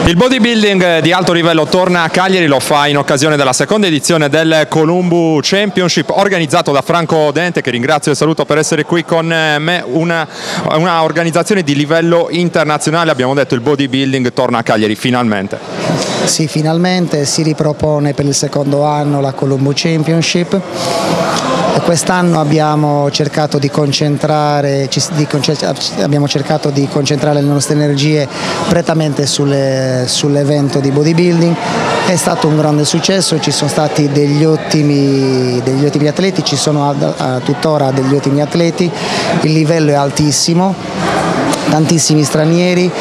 Il bodybuilding di alto livello torna a Cagliari, lo fa in occasione della seconda edizione del Columbu Championship organizzato da Franco Dente, che ringrazio e saluto per essere qui con me, una organizzazione di livello internazionale. Abbiamo detto il bodybuilding torna a Cagliari finalmente. Sì, finalmente si ripropone per il secondo anno la Columbu Championship. Quest'anno abbiamo cercato di concentrare le nostre energie prettamente sull'evento di bodybuilding. È stato un grande successo, ci sono stati degli ottimi atleti, ci sono tuttora degli ottimi atleti, il livello è altissimo, tantissimi stranieri,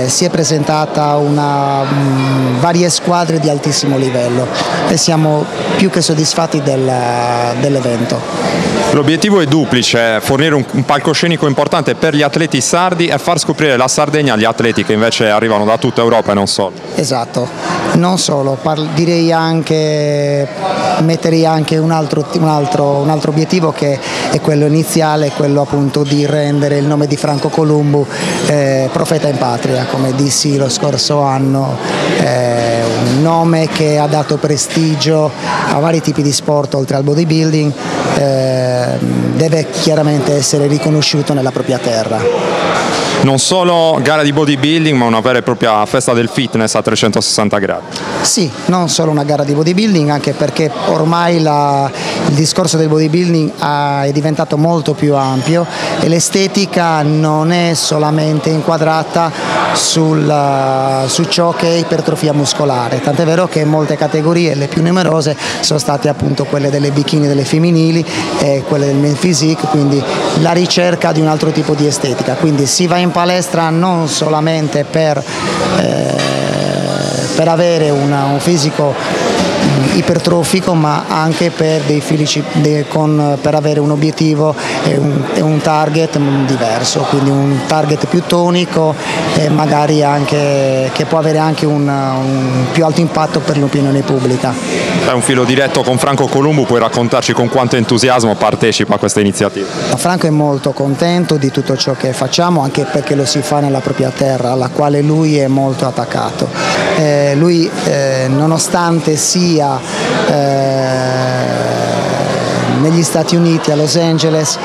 si è presentata varie squadre di altissimo livello e siamo più che soddisfatti dell'evento. L'obiettivo è duplice: fornire un palcoscenico importante per gli atleti sardi e far scoprire la Sardegna agli atleti che invece arrivano da tutta Europa e non solo. Esatto, non solo, metterei anche un altro obiettivo, che è quello iniziale, quello appunto di rendere il nome di Franco Columbu profeta in patria, come dissi lo scorso anno, un nome che ha dato prestigio a vari tipi di sport oltre al bodybuilding, deve chiaramente essere riconosciuto nella propria terra. Non solo gara di bodybuilding, ma una vera e propria festa del fitness a 360 gradi. Sì, non solo una gara di bodybuilding, anche perché ormai il discorso del bodybuilding è diventato molto più ampio e l'estetica non è solamente inquadrata su ciò che è ipertrofia muscolare, tant'è vero che molte categorie, le più numerose, sono state appunto quelle delle bikini delle femminili e quelle del men physique, quindi la ricerca di un altro tipo di estetica, quindi si va in palestra non solamente per avere un fisico ipertrofico, ma anche per per avere un obiettivo e un target diverso, quindi un target più tonico e magari anche che può avere anche un più alto impatto per l'opinione pubblica. È un filo diretto con Franco Columbu, puoi raccontarci con quanto entusiasmo partecipa a questa iniziativa? Franco è molto contento di tutto ciò che facciamo, anche perché lo si fa nella propria terra, alla quale lui è molto attaccato. Lui nonostante sia negli Stati Uniti, a Los Angeles,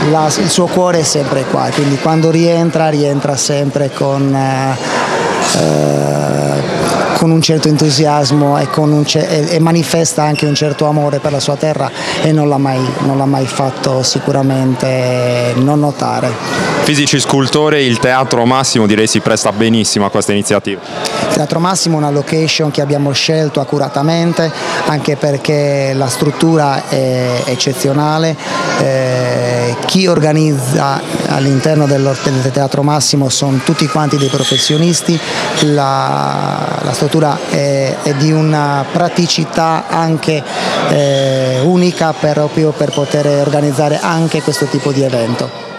il suo cuore è sempre qua, quindi quando rientra sempre con un certo entusiasmo e manifesta anche un certo amore per la sua terra e non l'ha mai fatto sicuramente non notare. Fisici scultore, il Teatro Massimo direi si presta benissimo a questa iniziativa. Il Teatro Massimo è una location che abbiamo scelto accuratamente, anche perché la struttura è eccezionale. Chi organizza all'interno del Teatro Massimo sono tutti quanti dei professionisti, la struttura è di una praticità anche unica proprio per poter organizzare anche questo tipo di evento.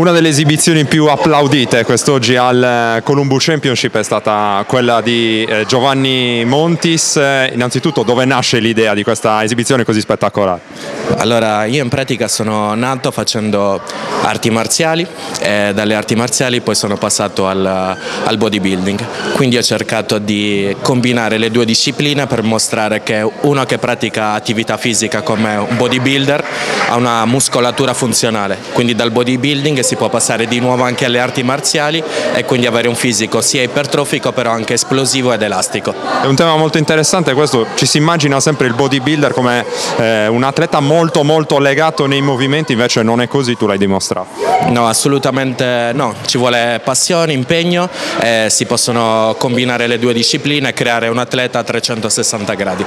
Una delle esibizioni più applaudite quest'oggi al Columbu Championship è stata quella di Giovanni Montis. Innanzitutto, dove nasce l'idea di questa esibizione così spettacolare? Allora, io in pratica sono nato facendo arti marziali e dalle arti marziali poi sono passato al bodybuilding, quindi ho cercato di combinare le due discipline per mostrare che uno che pratica attività fisica come un bodybuilder ha una muscolatura funzionale, quindi dal bodybuilding si può passare di nuovo anche alle arti marziali e quindi avere un fisico sia ipertrofico però anche esplosivo ed elastico. È un tema molto interessante questo, ci si immagina sempre il bodybuilder come un atleta molto legato nei movimenti, invece non è così, tu l'hai dimostrato. No, assolutamente no, ci vuole passione, impegno e si possono combinare le due discipline e creare un atleta a 360 gradi.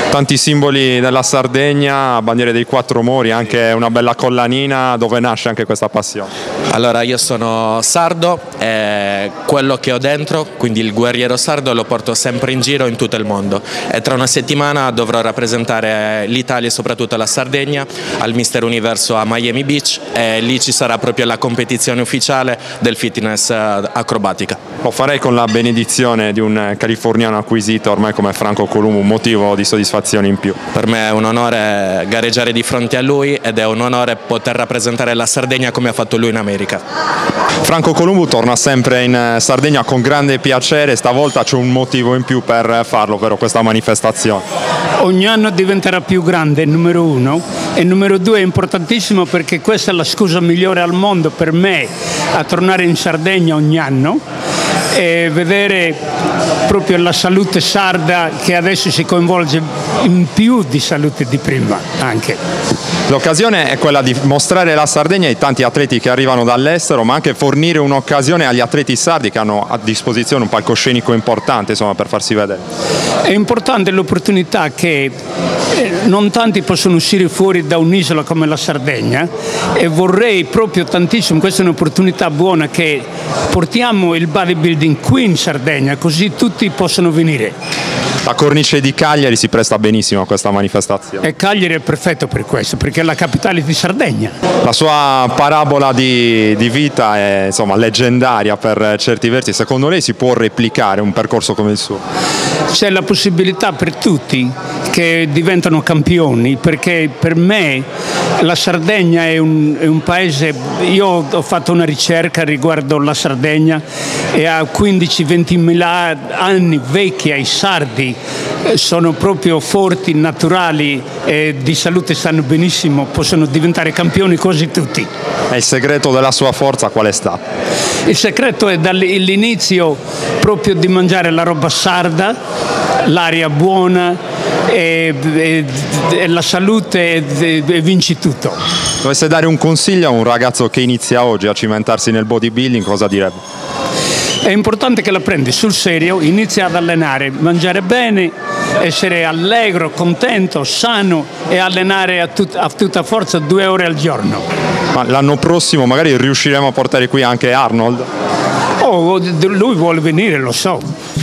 Tanti simboli della Sardegna, bandiere dei quattro mori, anche una bella collanina, dove nasce anche questa passione? Allora, io sono sardo e quello che ho dentro, quindi il guerriero sardo, lo porto sempre in giro in tutto il mondo e tra una settimana dovrò rappresentare l'Italia e soprattutto la Sardegna al Mister Universo a Miami Beach e lì ci sarà proprio la competizione ufficiale del fitness acrobatica. Lo farei con la benedizione di un californiano acquisito ormai come Franco Columbu, un motivo di soddisfazione in più. Per me è un onore gareggiare di fronte a lui ed è un onore poter rappresentare la Sardegna come ha fatto lui in America. Franco Columbu torna sempre in Sardegna con grande piacere, stavolta c'è un motivo in più per farlo, ovvero questa manifestazione. Ogni anno diventerà più grande, numero uno, e numero due è importantissimo perché questa è la scusa migliore al mondo per me a tornare in Sardegna ogni anno e vedere proprio la salute sarda che adesso si coinvolge in più di salute di prima anche. L'occasione è quella di mostrare la Sardegna ai tanti atleti che arrivano dall'estero, ma anche fornire un'occasione agli atleti sardi che hanno a disposizione un palcoscenico importante, insomma, per farsi vedere. È importante l'opportunità che non tanti possono uscire fuori da un'isola come la Sardegna e vorrei proprio tantissimo, questa è un'opportunità buona, che portiamo il bodybuilding qui in Sardegna così tutti possono venire. La cornice di Cagliari si presta benissimo a questa manifestazione. E Cagliari è perfetto per questo, perché è la capitale di Sardegna. La sua parabola di vita è insomma leggendaria per certi versi. Secondo lei si può replicare un percorso come il suo? C'è la possibilità per tutti che diventano campioni, perché per me la Sardegna è un paese, io ho fatto una ricerca riguardo la Sardegna e a 15-20 mila anni vecchi ai sardi sono proprio forti, naturali e di salute stanno benissimo, possono diventare campioni quasi tutti. E il segreto della sua forza qual è stato? Il segreto è dall'inizio proprio di mangiare la roba sarda, l'aria buona e la salute e vinci tutto. Dovesse dare un consiglio a un ragazzo che inizia oggi a cimentarsi nel bodybuilding, cosa direbbe? È importante che la prendi sul serio, inizia ad allenare, mangiare bene, essere allegro, contento, sano e allenare a tutta forza 2 ore al giorno. Ma l'anno prossimo magari riusciremo a portare qui anche Arnold? Oh, lui vuole venire, lo so.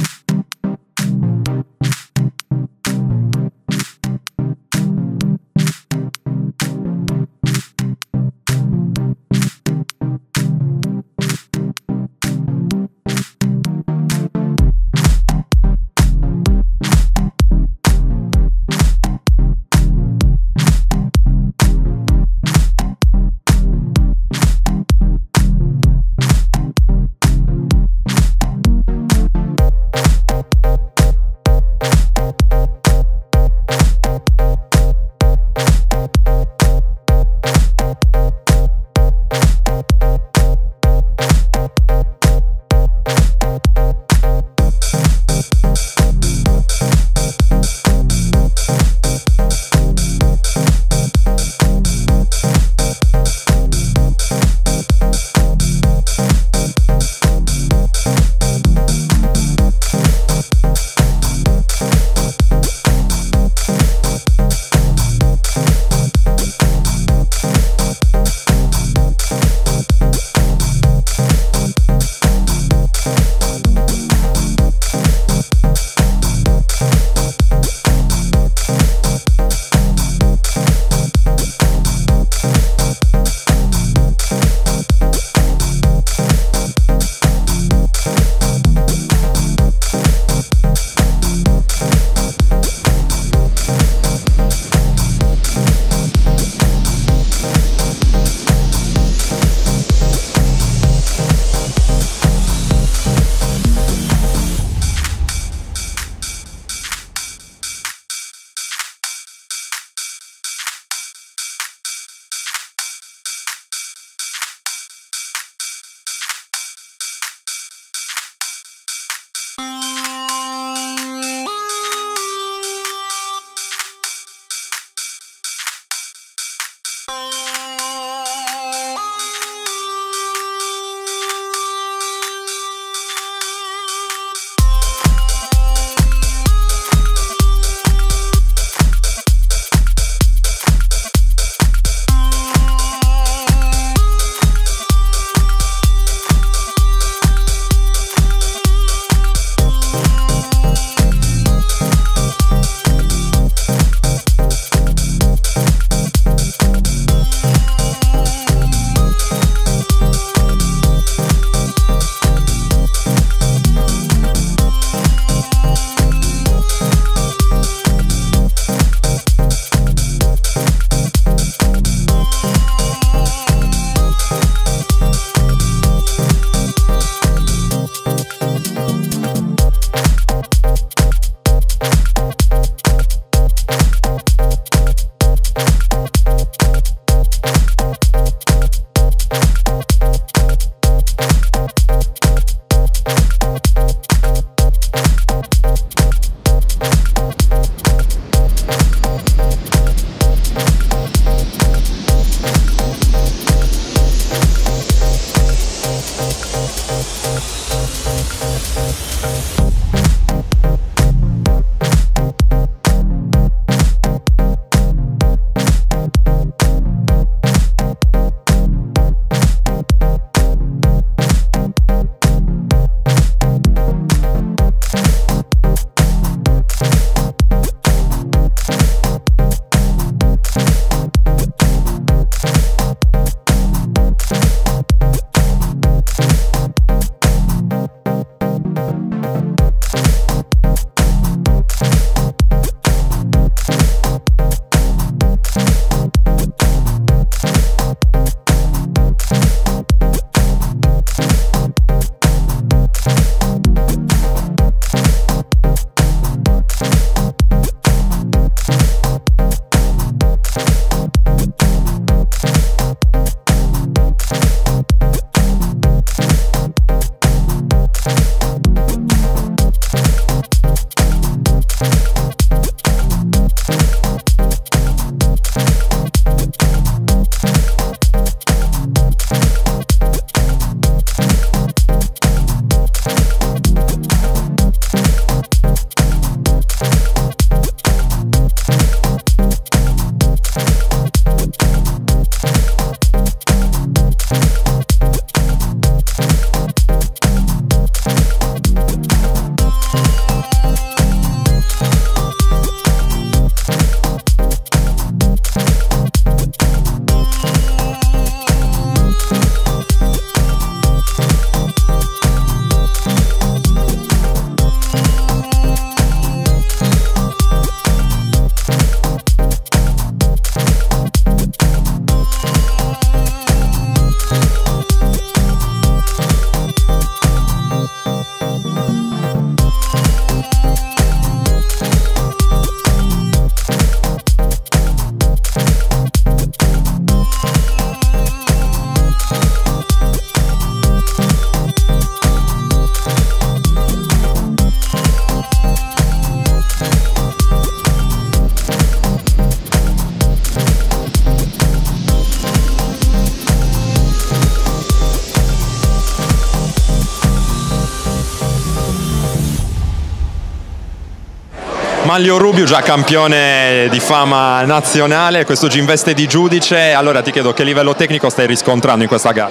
Manlio Rubio, già campione di fama nazionale, questo ci investe di giudice, allora ti chiedo che livello tecnico stai riscontrando in questa gara?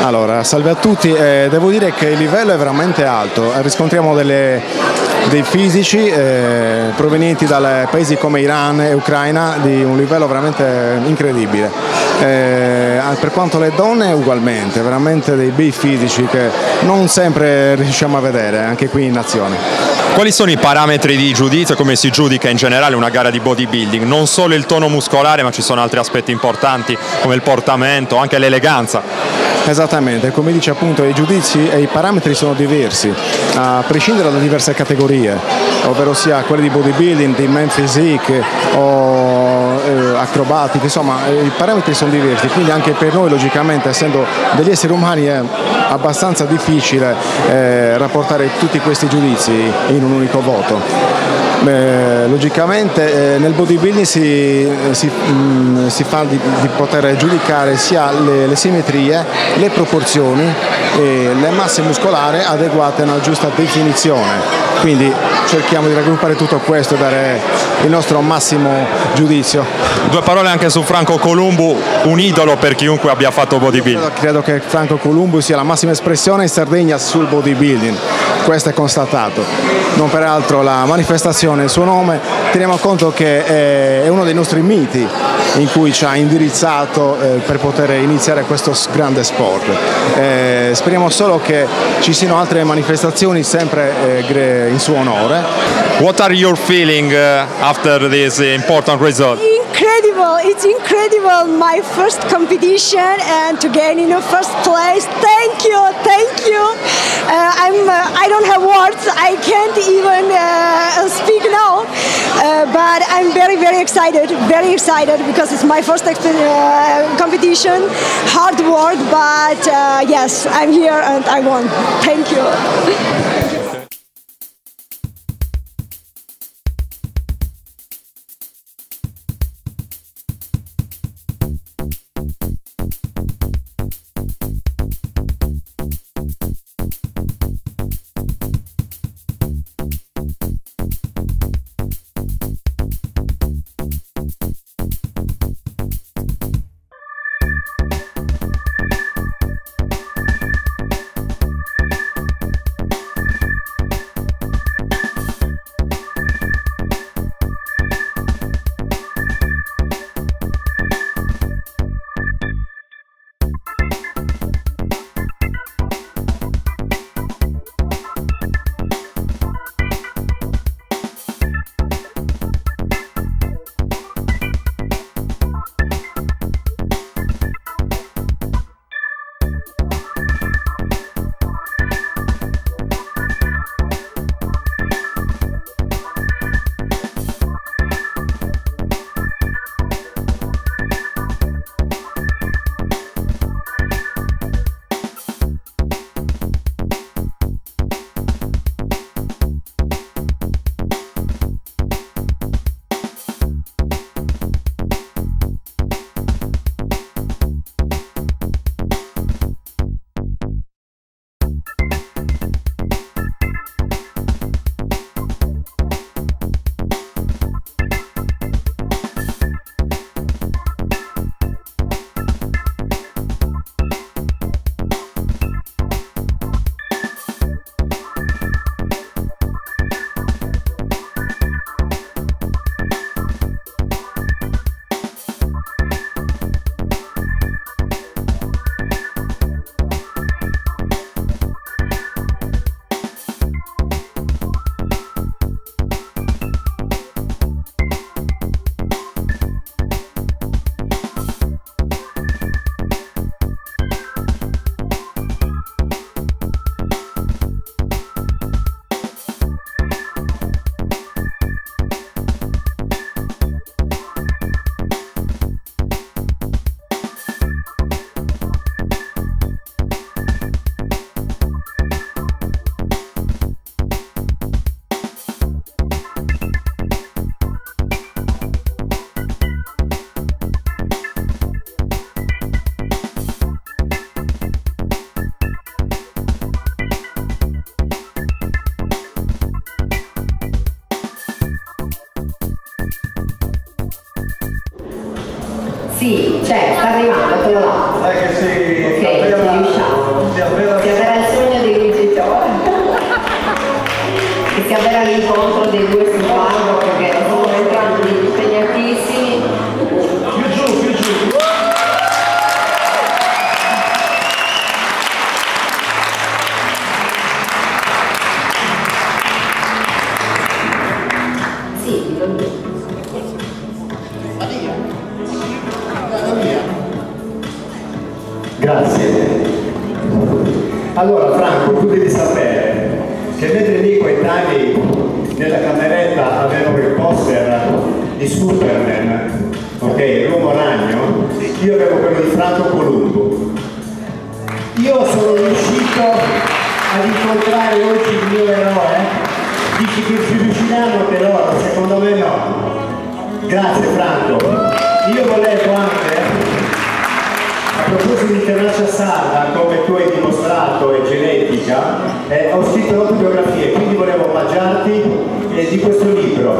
Allora, salve a tutti, devo dire che il livello è veramente alto, riscontriamo dei fisici provenienti da paesi come Iran e Ucraina di un livello veramente incredibile. Per quanto le donne ugualmente, veramente dei bei fisici che non sempre riusciamo a vedere anche qui in nazione. Quali sono i parametri di giudizio e come si giudica in generale una gara di bodybuilding? Non solo il tono muscolare, ma ci sono altri aspetti importanti come il portamento, anche l'eleganza. Esattamente, come dice appunto i giudizi e i parametri sono diversi, a prescindere da diverse categorie, ovvero sia quelli di bodybuilding, di man physique o acrobatiche, insomma i parametri sono diversi, quindi anche per noi logicamente essendo degli esseri umani è abbastanza difficile rapportare tutti questi giudizi in un unico voto. Logicamente nel bodybuilding si fa di poter giudicare sia le simmetrie, le proporzioni e le masse muscolari adeguate a una giusta definizione. Quindi cerchiamo di raggruppare tutto questo e dare il nostro massimo giudizio. Due parole anche su Franco Columbu, un idolo per chiunque abbia fatto bodybuilding. Credo che Franco Columbu sia la massima espressione in Sardegna sul bodybuilding, questo è constatato. Non peraltro la manifestazione, il suo nome, teniamo conto che è uno dei nostri miti in cui ci ha indirizzato per poter iniziare questo grande sport. Speriamo solo che ci siano altre manifestazioni sempre in suo onore. What are your feelings after this important result? Incredible! It's incredible. My first competition and to gain in the first place. Thank you, thank you. I don't have words. I can't even speak now. But I'm very excited because it's my first competition. Hard work, but yes, I'm here and I won. Thank you. Sì, c'è, sta arrivando, quello là. Ok, ci riusciamo. Si avvera il sogno dei vincitori. Che si avvera l'incontro dei due sul palco, perché sono entrambi impegnatissimi. Più giù, più giù. Grazie. Allora Franco, tu devi sapere che mentre i miei coetanei nella cameretta avevano il poster di Superman, ok, l'uomo ragno, io avevo quello di Franco Columbu. Io sono riuscito ad incontrare oggi il mio eroe. Dici che ci riusciranno per loro, secondo me no. Grazie Franco. Io volevo anche, a proposito di tenacia sarda, come tu hai dimostrato, è genetica, ho scritto l'autobiografia, quindi volevo omaggiarti di questo libro,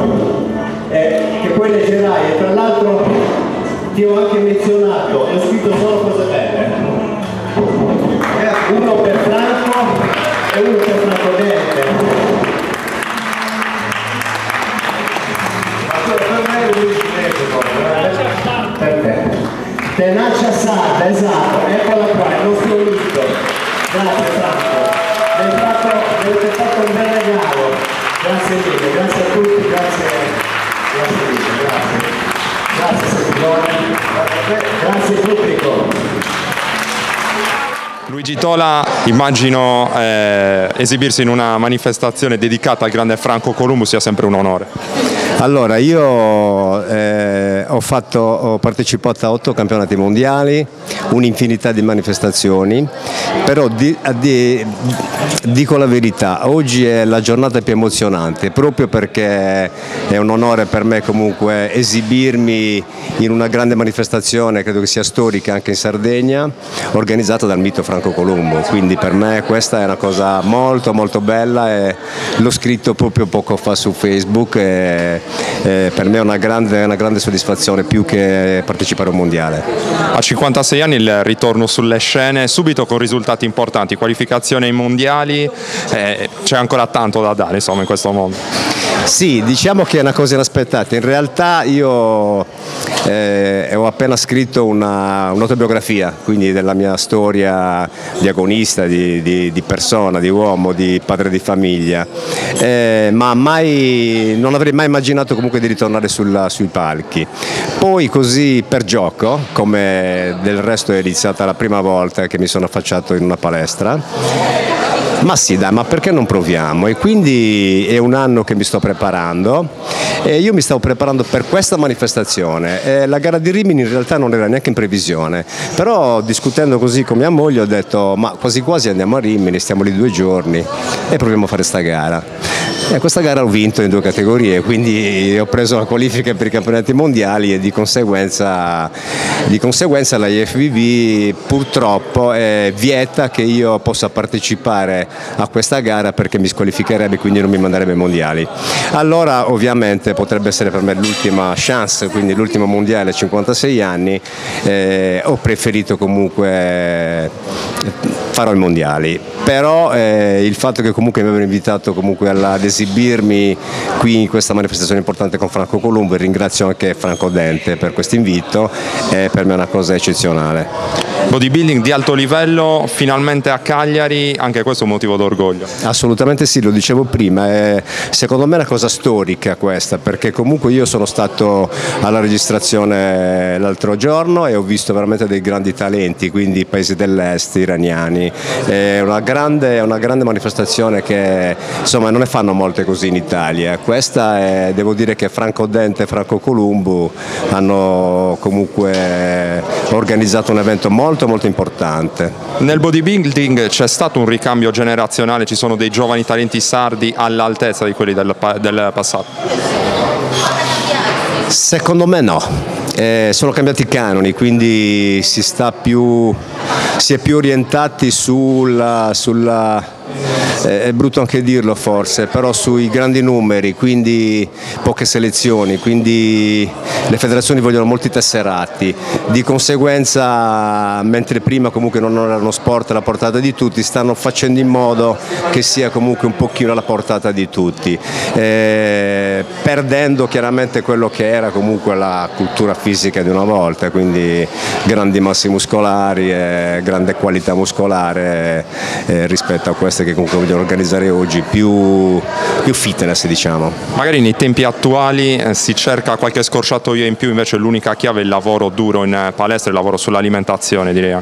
che poi leggerai, e tra l'altro ti ho anche menzionato, e ho scritto solo cose belle. Uno per Franco e uno per Franco Dente. Perfetto. Tenacia sarda, esatto, eccola qua, il nostro libro. Grazie Franco, avete fatto un bel regalo. Grazie mille, grazie a tutti, grazie mille, grazie Settimone, grazie pubblico. Luigi Tola, immagino esibirsi in una manifestazione dedicata al grande Franco Columbu sia sempre un onore. Allora, io ho partecipato a 8 campionati mondiali, un'infinità di manifestazioni, però dico la verità, oggi è la giornata più emozionante, proprio perché è un onore per me comunque esibirmi in una grande manifestazione, credo che sia storica anche in Sardegna, organizzata dal mito Franco Columbu, quindi per me questa è una cosa molto molto bella e l'ho scritto proprio poco fa su Facebook e per me è una grande soddisfazione, più che partecipare a un mondiale. A 56 anni il ritorno sulle scene, subito con risultati importanti, qualificazione ai mondiali, c'è ancora tanto da dare insomma in questo mondo. Sì, diciamo che è una cosa inaspettata, in realtà io ho appena scritto un'autobiografia, quindi della mia storia di agonista, di persona, di uomo, di padre di famiglia, ma non avrei mai immaginato comunque di ritornare sui palchi. Poi così per gioco, come del resto è iniziata la prima volta che mi sono affacciato in una palestra, ma sì dai, ma perché non proviamo? E quindi è un anno che mi sto preparando e io mi stavo preparando per questa manifestazione. La gara di Rimini in realtà non era neanche in previsione, però discutendo così con mia moglie ho detto ma quasi quasi andiamo a Rimini, stiamo lì 2 giorni e proviamo a fare sta gara. E questa gara ho vinto in 2 categorie, quindi ho preso la qualifica per i campionati mondiali e di conseguenza la IFBB purtroppo vieta che io possa partecipare a questa gara perché mi squalificherebbe, quindi non mi manderebbe ai mondiali. Allora ovviamente potrebbe essere per me l'ultima chance, quindi l'ultimo mondiale a 56 anni, ho preferito comunque farò i mondiali, però il fatto che comunque mi avevano invitato comunque ad esibirmi qui in questa manifestazione importante con Franco Columbu, e ringrazio anche Franco Dente per questo invito, è per me una cosa eccezionale. Bodybuilding di alto livello finalmente a Cagliari, anche questo è un motivo d'orgoglio. Assolutamente sì, lo dicevo prima, secondo me è una cosa storica questa, perché comunque io sono stato alla registrazione l'altro giorno e ho visto veramente dei grandi talenti, quindi paesi dell'est, iraniani, è una grande manifestazione che insomma non ne fanno molte così in Italia. Questa devo dire che Franco Dente e Franco Columbu hanno comunque organizzato un evento molto importante. Nel bodybuilding c'è stato un ricambio generazionale, ci sono dei giovani talenti sardi all'altezza di quelli del passato? Secondo me no. Sono cambiati i canoni, quindi si è più orientati sulla è brutto anche dirlo forse, però sui grandi numeri, quindi poche selezioni, quindi le federazioni vogliono molti tesserati, di conseguenza mentre prima comunque non era uno sport alla portata di tutti, stanno facendo in modo che sia comunque un pochino alla portata di tutti, perdendo chiaramente quello che era comunque la cultura fisica di una volta, quindi grandi massi muscolari, grande qualità muscolare rispetto a queste che comunque vogliono organizzare oggi, più fitness diciamo. Magari nei tempi attuali si cerca qualche scorciatoia in più, invece l'unica chiave è il lavoro duro in palestra, il lavoro sull'alimentazione, direi.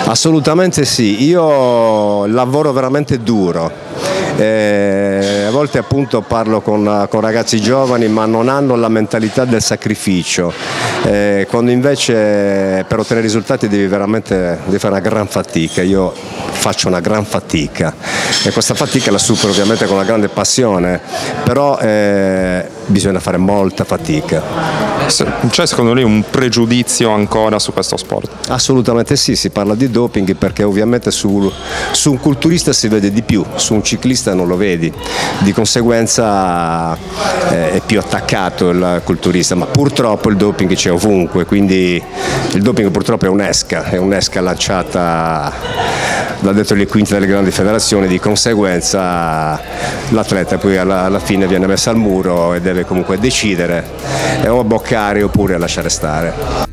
Assolutamente sì, io lavoro veramente duro. A volte appunto parlo con ragazzi giovani ma non hanno la mentalità del sacrificio, quando invece per ottenere risultati devi fare una gran fatica. Io faccio una gran fatica e questa fatica la supero ovviamente con una grande passione, però bisogna fare molta fatica. C'è secondo lei un pregiudizio ancora su questo sport? Assolutamente sì, si parla di doping perché ovviamente su un culturista si vede di più, su un ciclista non lo vedi, di conseguenza è più attaccato il culturista, ma purtroppo il doping c'è ovunque, quindi il doping purtroppo è un'esca lanciata da dietro le quinte delle grandi federazioni, di conseguenza l'atleta poi alla fine viene messo al muro e deve comunque decidere o abboccare oppure lasciare stare.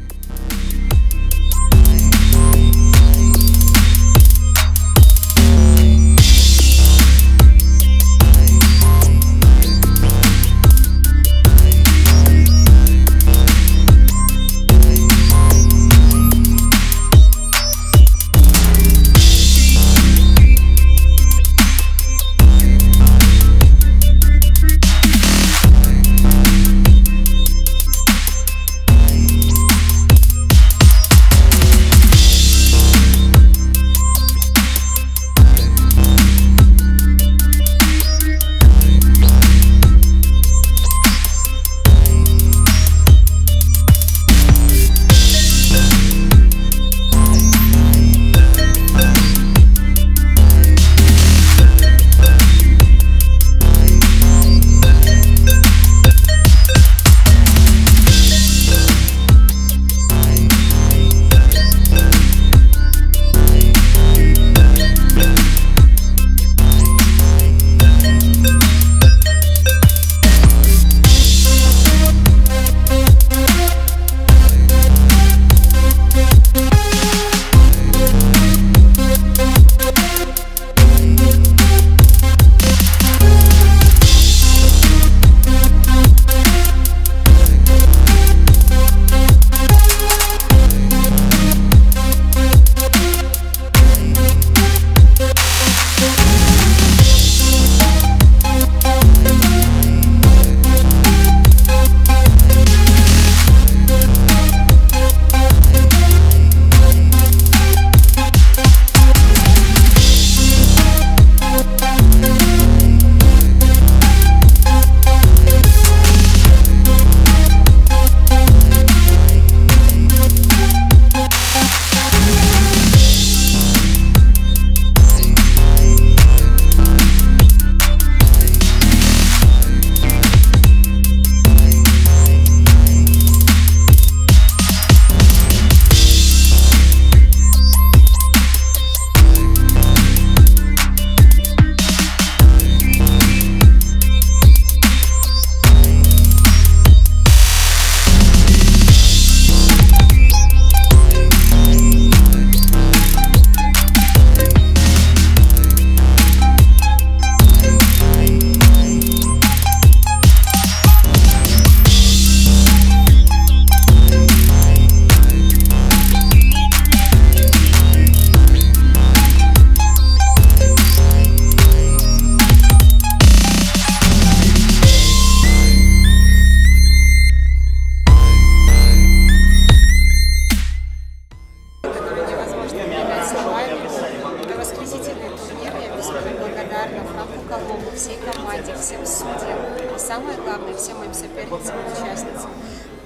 всей команде, всем судьям и самое главное, всем моим соперницам и участницам.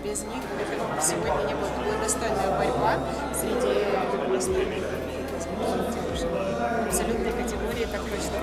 Без них сегодня не была бы достойная борьба среди просто в абсолютной категории так точно.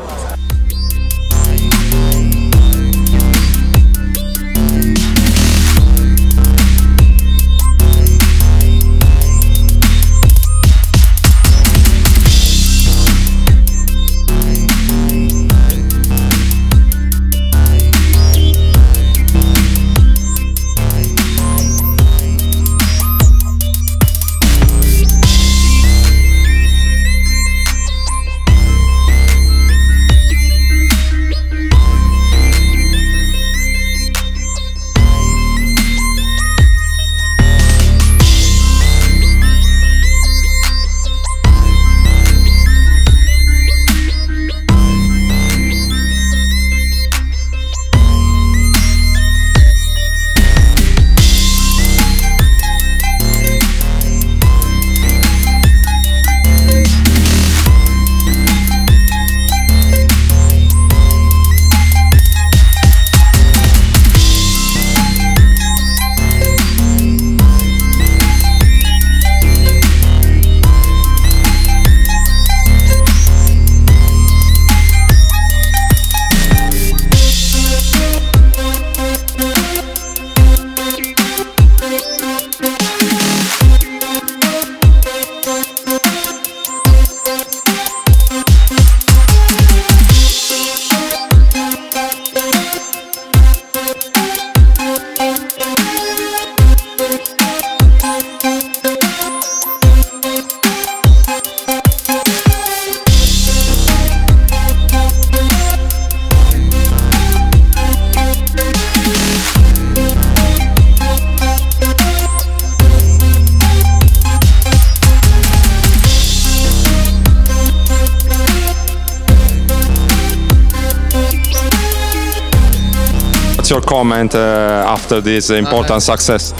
What's your comment after this important success?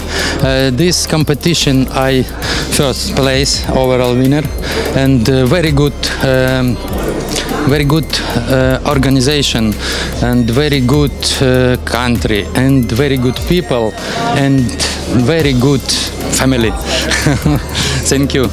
This competition, I first place, overall winner, and very good organization, and very good country, and very good people, and very good family. Thank you.